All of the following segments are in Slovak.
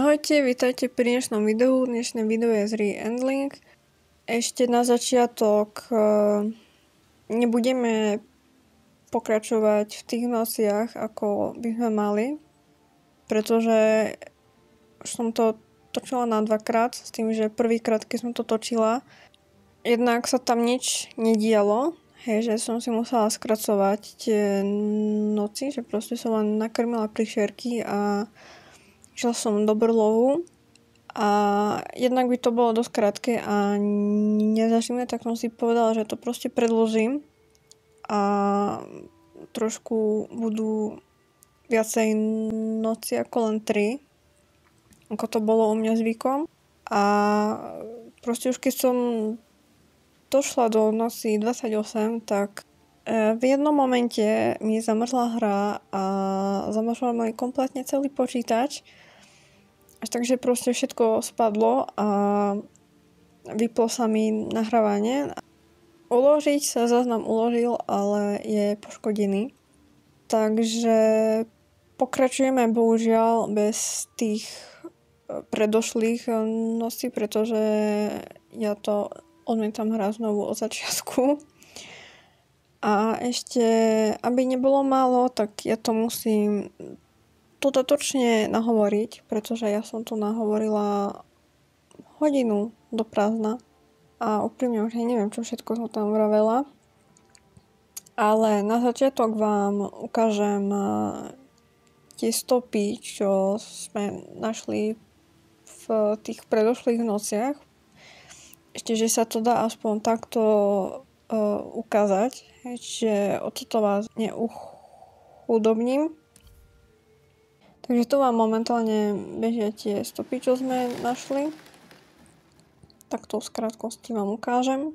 Ahojte, vítajte pri dnešnom videu. Dnešné video je z Re-Handling. Ešte na začiatok nebudeme pokračovať v tých nociach, ako by sme mali, pretože už som to točila na dvakrát, s tým, že prvýkrát, keď som to točila, jednak sa tam nič nedialo, že som si musela skracovať tie noci, že proste som len nakrmila príšerky a išla som do brlovu a jednak by to bolo dosť krátke a nezažíme, tak som si povedala, že to proste predložím a trošku budú viacej noci ako len 3, ako to bolo u mňa zvykom. A proste už keď som došla do noci 28, tak v jednom momente mi zamrzla hra a zamrzla mi kompletne celý počítač. Až takže proste všetko spadlo a vyplo sa mi nahrávanie. Uložiť sa záznam uložil, ale je poškodený. Takže pokračujeme bohužiaľ bez tých predošlých nocí, pretože ja to odmietam hrať znovu od začiatku. A ešte, aby nebolo málo, tak ja to musím dodatočne nahovoriť, pretože ja som tu nahovorila hodinu do prázdna a úprimne už neviem, čo všetko som tam vravela. Ale na začiatok vám ukážem tie stopy, čo sme našli v tých predošlých nociach. Ešte, že sa to dá aspoň takto ukázať, že o toto vás neuchudobním. Takže tu vám momentálne bežia tie stopy, čo sme našli. Tak to v krátkosti vám ukážem.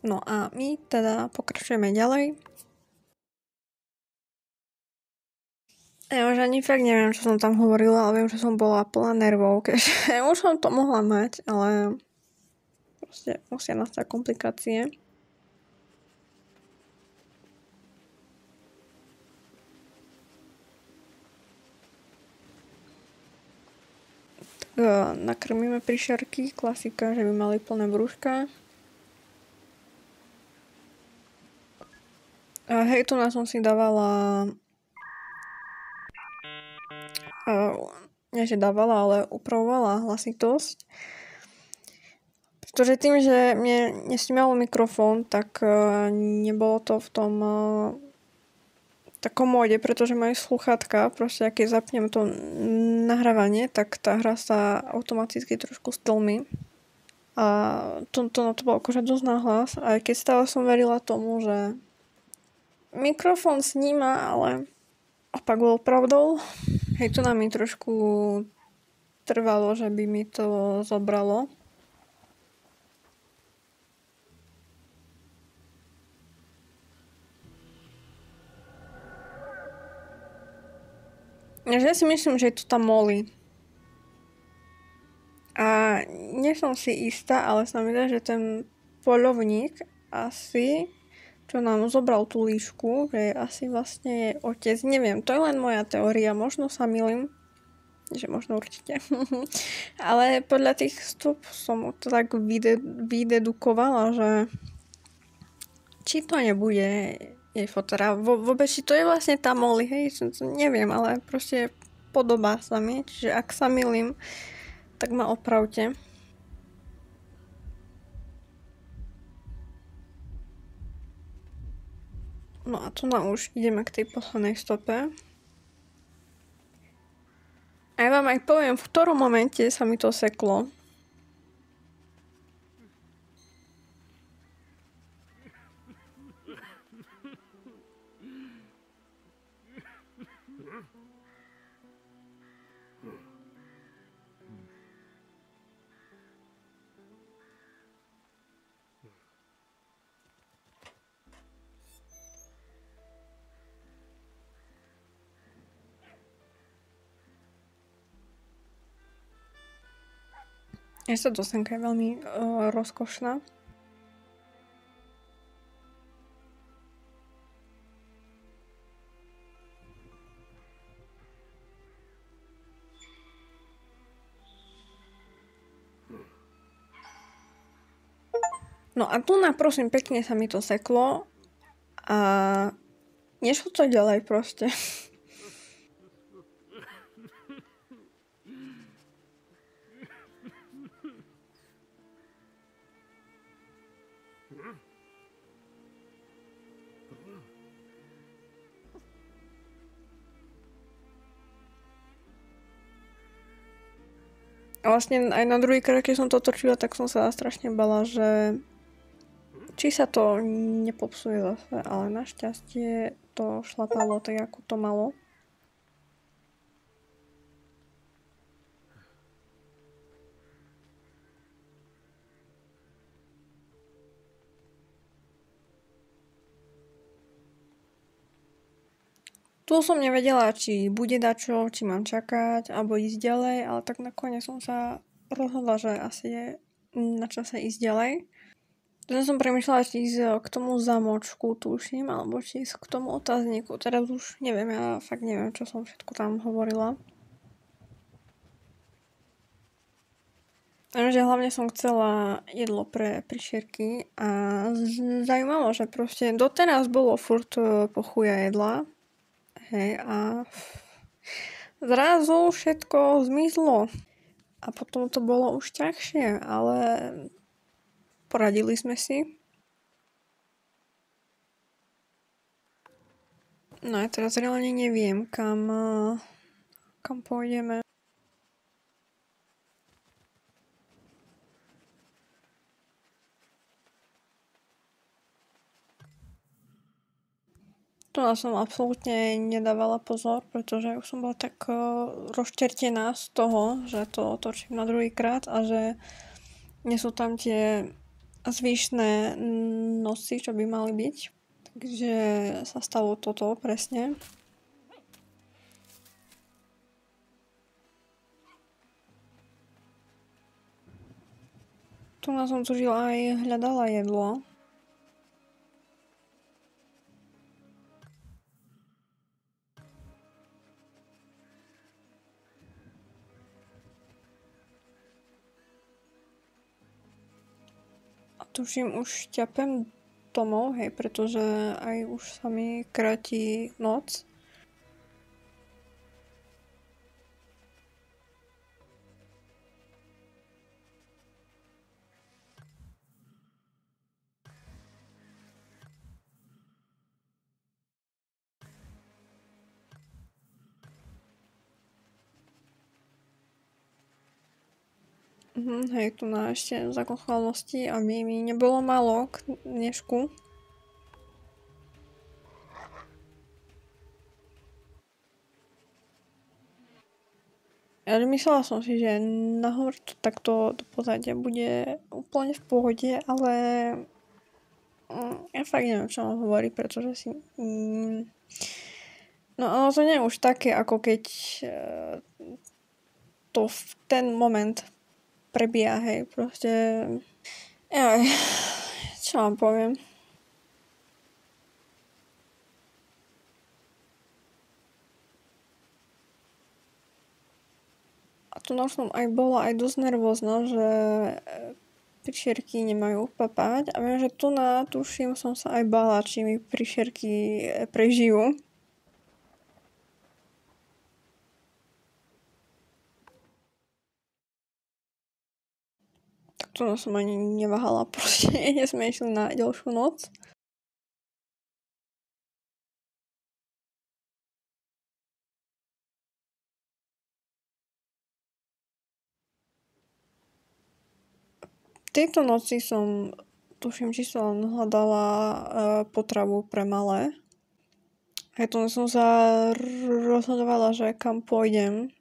No a my teda pokračujeme ďalej. Ja už ani fakt neviem, čo som tam hovorila, ale viem, že som bola plná nervov, keďže už som to mohla mať, ale proste musia nastať komplikácie. Tak nakrmíme príšerky, klasika, že by mali plné brúška. Hej, tu na som si dávala nie že dávala, ale upravovala hlasitosť. Pretože tým, že mne nesnímal mikrofón, tak nebolo to v tom takom móde, pretože majú slúchatka, proste keď zapnem to nahrávanie, tak tá hra sa automaticky trošku stlmí. A to bolo akože dosť nahlas, aj keď stále som verila tomu, že mikrofón sníma, ale opak bol pravdou. Hej, to nám mi trošku trvalo, že by mi to zobralo. Ja si myslím, že je to tam Molly. A nie som si istá, ale sa mi dá, že ten poľovník asi, čo nám zobral tú líšku, že asi vlastne je otec. Neviem, to je len moja teória, možno sa mýlim, že možno určite. Ale podľa tých stop som to tak vydedukovala, že či to nebude jej fotera. Vôbec, či to je vlastne tá Molly, hej, neviem, ale proste podobá sa mi, čiže ak sa mýlim, tak ma opravte. No a tu už ideme k tej poslednej stope. A ja vám aj poviem, v ktorom momente sa mi to seklo. Tá dosenka je veľmi rozkošná. No a tu prosím pekne sa mi to seklo a nešlo to ďalej proste. A vlastne aj na druhýkrát, keď som to točila, tak som sa strašne bala, že či sa to nepopsuje zase, ale našťastie to šlapalo tak, ako to malo. Tu som nevedela, či bude dačo, či mám čakať, alebo ísť ďalej, ale tak nakoniec som sa rozhodla, že asi je na čase ísť ďalej. Teraz som premýšľala, či ísť k tomu zamočku, tuším, alebo či ísť k tomu otázniku. Teraz už neviem, ja fakt neviem, čo som všetko tam hovorila. Viem, že hlavne som chcela jedlo pre prišierky a zaujímalo, že proste doteraz bolo furt pochuja jedla. Hej, a zrazu všetko zmizlo. A potom to bolo už ťažšie, ale poradili sme si. No a teraz reálne neviem, kam pôjdeme. Tu som absolútne nedávala pozor, pretože už som bola tak rozčertená z toho, že to točím na druhýkrát a že nie sú tam tie zvyšné nosy, čo by mali byť. Takže sa stalo toto presne. Tu som tužila aj hľadala jedlo. Tuším, už ťapem domov, hej, pretože aj už sa mi kráti noc. Hej, tu na ešte zákon chválnosti, aby mi nebolo málo k dnešku. Ale myslela som si, že nahovor to takto do pozadia bude úplne v pohode, ale ja fakt neviem, čo mám hovoriť, pretože si... No ale to nie je už také, ako keď to v ten moment prebieha, hej, proste... Jaj, čo vám poviem? A tu som aj bola aj dosť nervózna, že prišierky nemajú papať a viem, že tu tuším som sa aj bála, či mi prišierky prežijú. Tak tu som ani neváhala, proste sme išli na ďalšiu noc. V tejto noci som, tuším, či som hľadala potravu pre malé. Aj tu som sa rozhodovala, že kam pôjdem.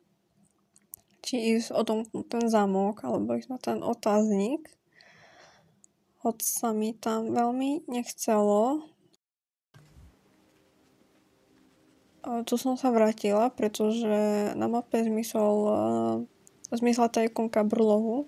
Či ísť odomknúť ten zámok, alebo ísť na ten otáznik. Hoď sa mi tam veľmi nechcelo. Tu som sa vrátila, pretože na mape zmizla tá ikonka brlohu.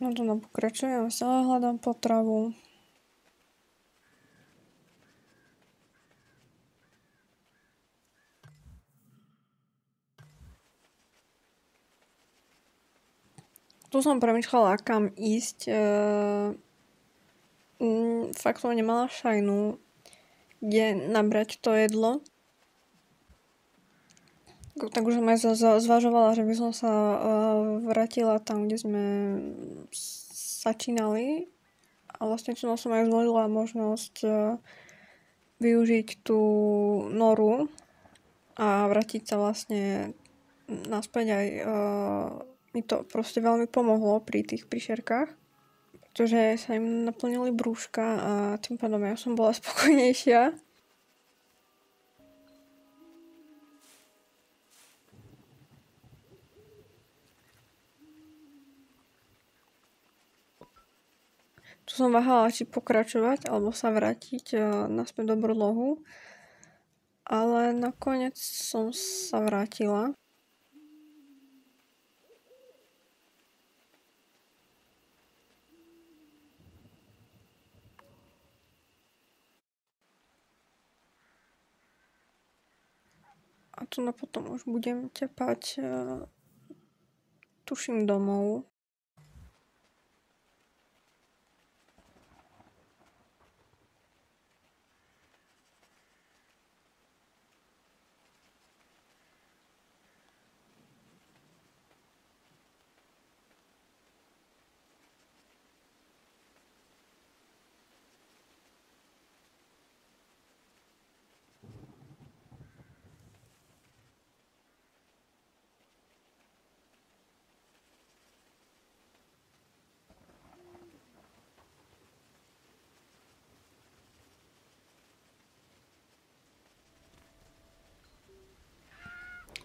No to pokračujem, stále hľadám potravu. Tu som premýšľala, kam ísť. Fakt som nemala šajnu, kde nabrať to jedlo. Tak už som aj zvažovala, že by som sa vrátila tam, kde sme začínali. A vlastne čo som aj zvolila možnosť využiť tú noru a vrátiť sa vlastne naspäť aj mi to proste veľmi pomohlo pri tých príšerkách, pretože sa im naplnili brúška a tým pádom ja som bola spokojnejšia. Tu som váhala, či pokračovať alebo sa vrátiť naspäť do brlohu, ale nakoniec som sa vrátila. A tu potom už budem tepať, tuším, domov.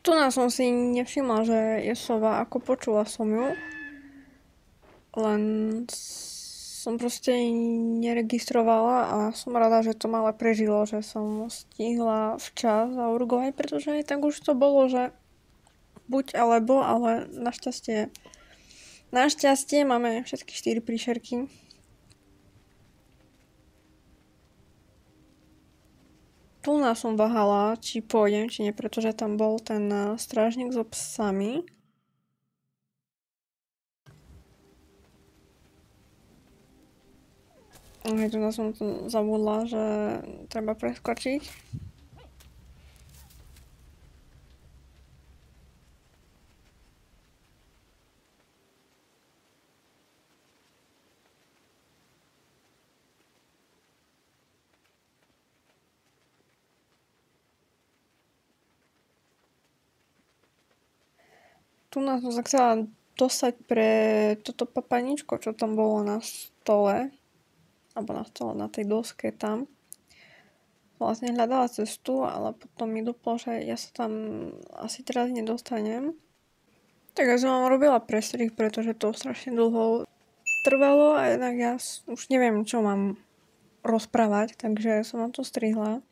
Tu som si nevšimla, že je sova, ako počula som ju. Len som proste neregistrovala a som rada, že to malé prežilo, že som stihla včas zaurgovať, pretože aj tak už to bolo, že buď alebo, ale našťastie máme všetky 4 príšerky. Tu som váhala, či pôjdem, či nie, pretože tam bol ten strážnik so psami. Aj tu som to zabudla, že treba preskočiť. Tu som sa chcela dostať pre toto papaničko, čo tam bolo na stole. Alebo na stole, na tej doske tam. Vlastne hľadala cestu, ale potom mi doplo, že ja sa tam asi teraz nedostanem. Tak ja som vám robila prestrih, pretože to strašne dlho trvalo a jednak ja už neviem, čo mám rozprávať, takže som vám to strihla.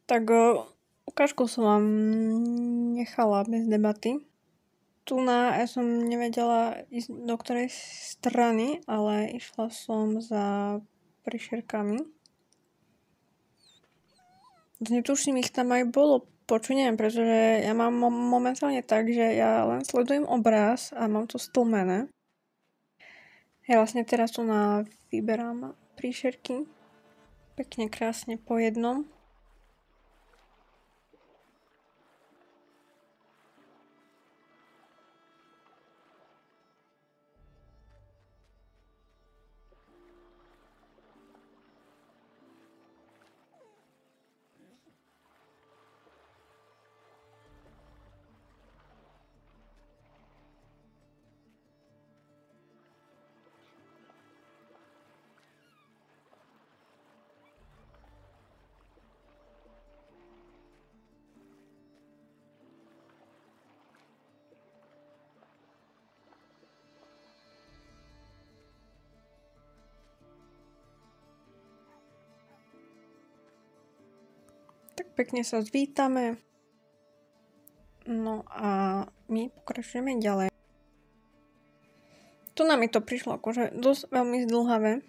Tak ukážku som vám nechala bez debaty. Tu ja som nevedela ísť do ktorej strany, ale išla som za príšerkami. Netuším, ich tam aj bolo počuť, neviem, pretože ja mám momentálne tak, že ja len sledujem obraz a mám to stlmené. Ja vlastne teraz tu vyberám príšerky. Pekne, krásne po jednom. Tak pekne sa zvítame. No a my pokračujeme ďalej. Tu mi to prišlo akože dosť veľmi zdĺhavé.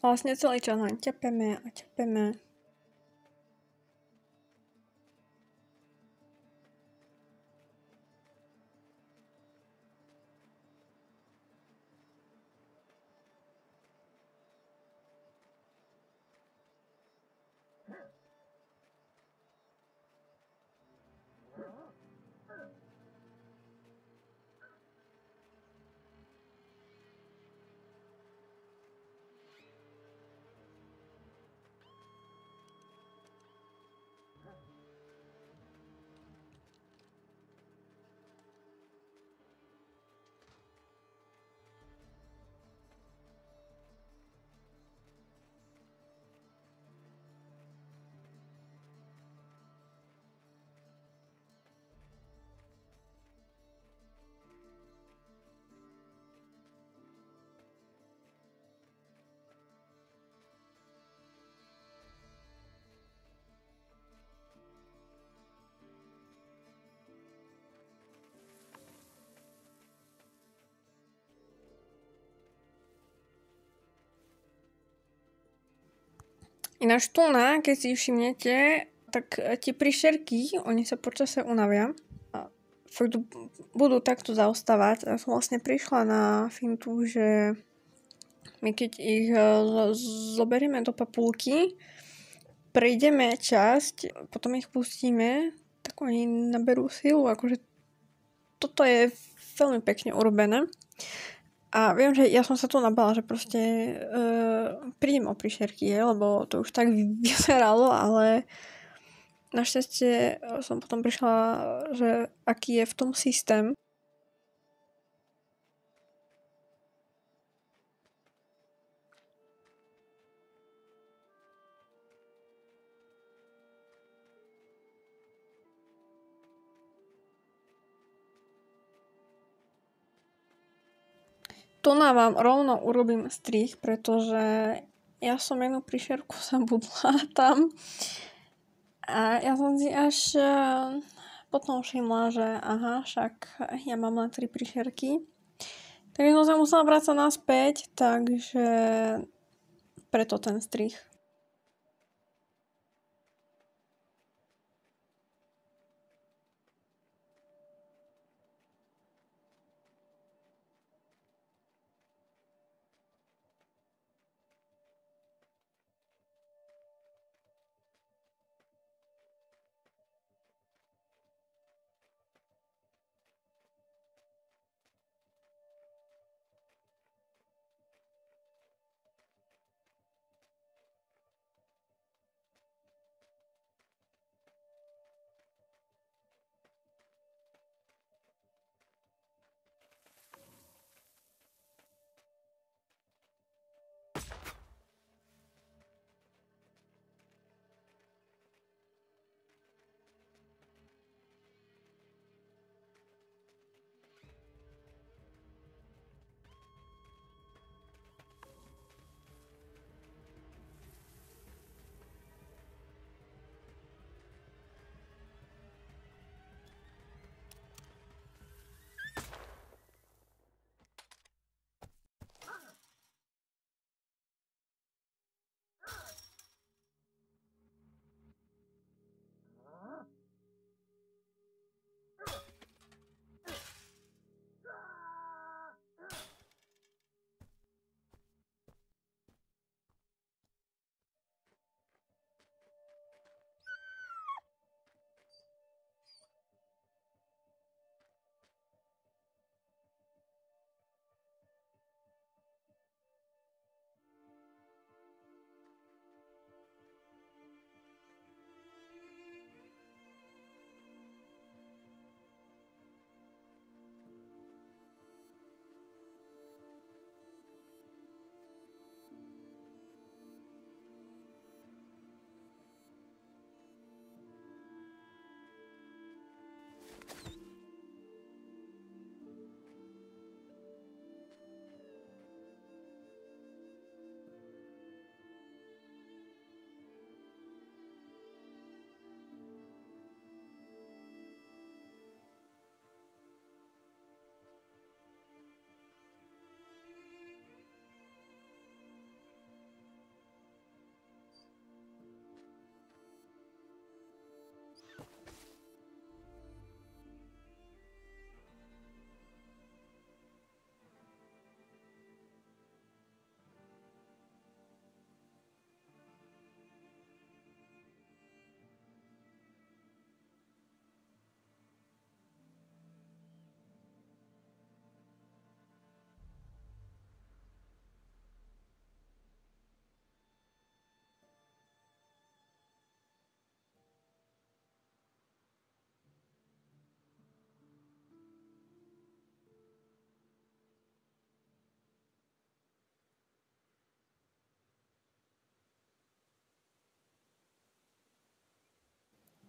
Vlastne celý čas len ťapeme a ťapeme. Ináč tu keď si všimnete, tak tie príšerky, oni sa počasie unavia. Fakt budú takto zaostávať. Ja som vlastne prišla na fintu, že my keď ich zoberieme do papulky, prejdeme časť, potom ich pustíme, tak oni naberú silu. Akože toto je veľmi pekne urobené. A viem, že ja som sa tu nabala, že proste prídem o príšerky, lebo to už tak vyzeralo, ale našťastie som potom prišla, že aký je v tom systém. Tu vám rovno urobím strih, pretože ja som jednu príšerku zabudla tam a ja som si až potom všimla, že aha, však ja mám len 3 príšerky. Takže som sa musela vrácať naspäť, takže preto ten strih.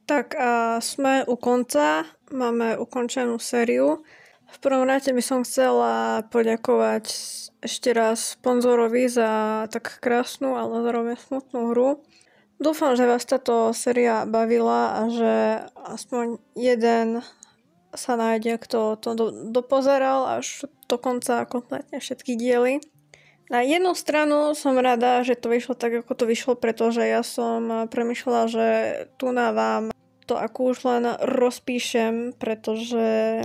Tak a sme u konca, máme ukončenú sériu. V prvom rade by som chcela poďakovať ešte raz sponzorovi za tak krásnu, ale zároveň smutnú hru. Dúfam, že vás táto séria bavila a že aspoň jeden sa nájde, kto to dopozeral až do konca kompletne všetky diely. Na jednu stranu som rada, že to vyšlo tak, ako to vyšlo, pretože ja som premýšľala, že tu na vám to ako už len rozpíšem, pretože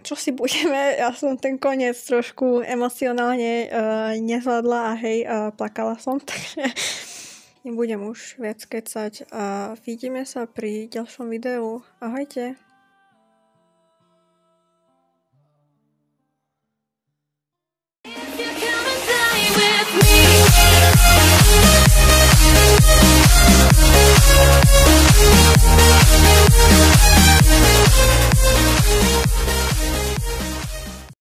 čo si budeme, ja som ten koniec trošku emocionálne nezvládla a plakala som, takže nebudem už viac kecať a vidíme sa pri ďalšom videu. Ahojte.